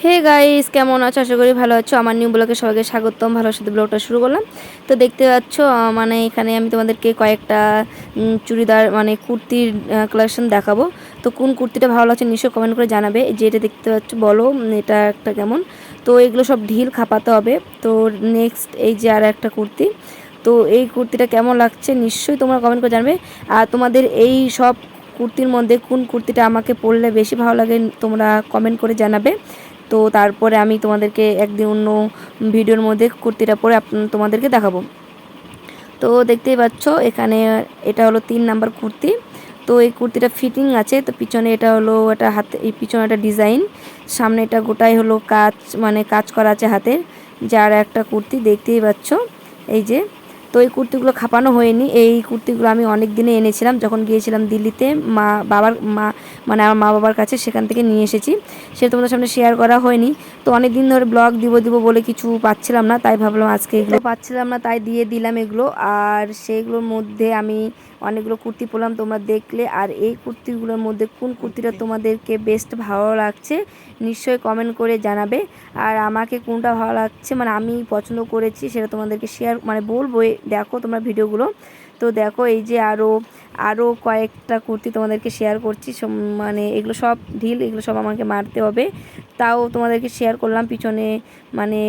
Hey guys, কেমন আছো? আশা করি ভালো আছো। আমার নিউ ব্লগে সবাইকে স্বাগতম। ভালোর সাথে ব্লগটা শুরু করলাম। তো দেখতে পাচ্ছ মানে এখানে আমি তোমাদেরকে কয়েকটা চুড়িদার মানে কুর্তির কালেকশন দেখাবো। তো কোন কুর্তিটা ভালো লাগছে নিশ্চয়ই কমেন্ট করে জানাবে। যে এটা দেখতে পাচ্ছ বলো এটা একটা কেমন। তো এগুলো সব ঢিল খাপাতে হবে। তো নেক্সট এই যে আর একটা কুর্তি। তো এই কুর্তিটা কেমন লাগছে নিশ্চয়ই তোমরা কমেন্ট করে জানাবে। আর তোমাদের এই সব কুর্তির মধ্যে কোন কুর্তিটা আমাকে পরলে বেশি ভালো লাগে তোমরা কমেন্ট করে জানাবে। তো তারপরে আমি তোমাদেরকে একদিন অন্য ভিডিওর মধ্যে কুর্তিটা পরে তোমাদেরকে দেখাবো। তো দেখতেই পাচ্ছ এখানে এটা হলো 3 নাম্বার কুর্তি। তো এই কুর্তিটা ফিটিং আছে। তো পিছনে এটা হলো এটা হাতে, এই পিছনে একটা ডিজাইন, সামনে এটা গোটাই হলো কাজ, মানে কাজ করা আছে হাতের। যার একটা কুর্তি দেখতেই পাচ্ছ এই যে। তো এই কুর্তিগুলো খাপানো হয়নি। এই কুর্তিগুলো আমি অনেক দিনে এনেছিলাম যখন গিয়েছিলাম দিল্লিতে মানে আমার মা বাবার কাছে, সেখান থেকে নিয়ে এসেছি। সেটা তোমাদের সামনে শেয়ার করা হয়নি। তো অনেক দিন ধরে ব্লগ দিব বলে কিছু পাচ্ছিলাম না, তাই ভাবলাম আজকে এগুলো পাচ্ছিলাম না তাই দিয়ে দিলাম এগুলো। আর সেইগুলোর মধ্যে আমি অনেকগুলো কুর্তি পরলাম, তোমরা দেখলে। আর এই কুর্তিগুলোর মধ্যে কোন কুর্তিটা তোমাদেরকে বেস্ট ভালো লাগছে নিশ্চয়ই কমেন্ট করে জানাবে। আর আমাকে কোনটা ভালো লাগছে মানে আমি পছন্দ করেছি সেটা তোমাদেরকে শেয়ার মানে বলবো। দেখো তোমরা ভিডিওগুলো। তো দেখো এই যে আরও কয়েকটা কুর্তি তোমাদেরকে শেয়ার করছি। মানে এগুলো সব ঢিল, এগুলো সব আমাকে মারতে হবে। তাও তোমাদেরকে শেয়ার করলাম। পিছনে মানে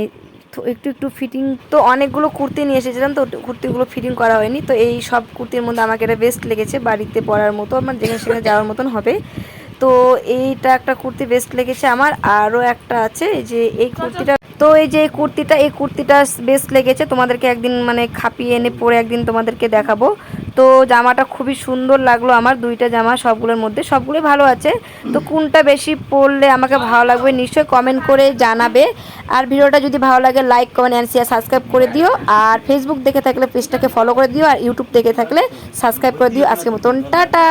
একটু একটু ফিটিং। তো অনেকগুলো কুর্তি নিয়ে এসেছিলাম, তো কুর্তিগুলো ফিটিং করা হয়নি। তো এই সব কুর্তির মধ্যে আমাকে এটা বেস্ট লেগেছে, বাড়িতে পরার মতো, আমার যেখানে সেখানে যাওয়ার মতন হবে। তো এইটা একটা কুর্তি বেস্ট লেগেছে আমার। আরও একটা আছে এই যে এই কুর্তিটা। তো এই যে এই কুর্তিটা বেস্ট লেগেছে, তোমাদেরকে একদিন মানে খাপিয়ে এনে পরে একদিন তোমাদেরকে দেখাবো। তো জামাটা খুবই সুন্দর লাগলো আমার। দুইটা জামা সবগুলোর মধ্যে সবগুলোই ভালো আছে। তো কোনটা বেশি পরলে আমাকে ভালো লাগবে নিশ্চয়ই কমেন্ট করে জানাবে। আর ভিডিওটা যদি ভালো লাগে like comment and share subscribe করে দিও। আর ফেসবুক দেখে থাকলে পেজটাকে ফলো করে দিও। আর ইউটিউব দেখে থাকলে সাবস্ক্রাইব করে দিও। আজকের মতন টাটা।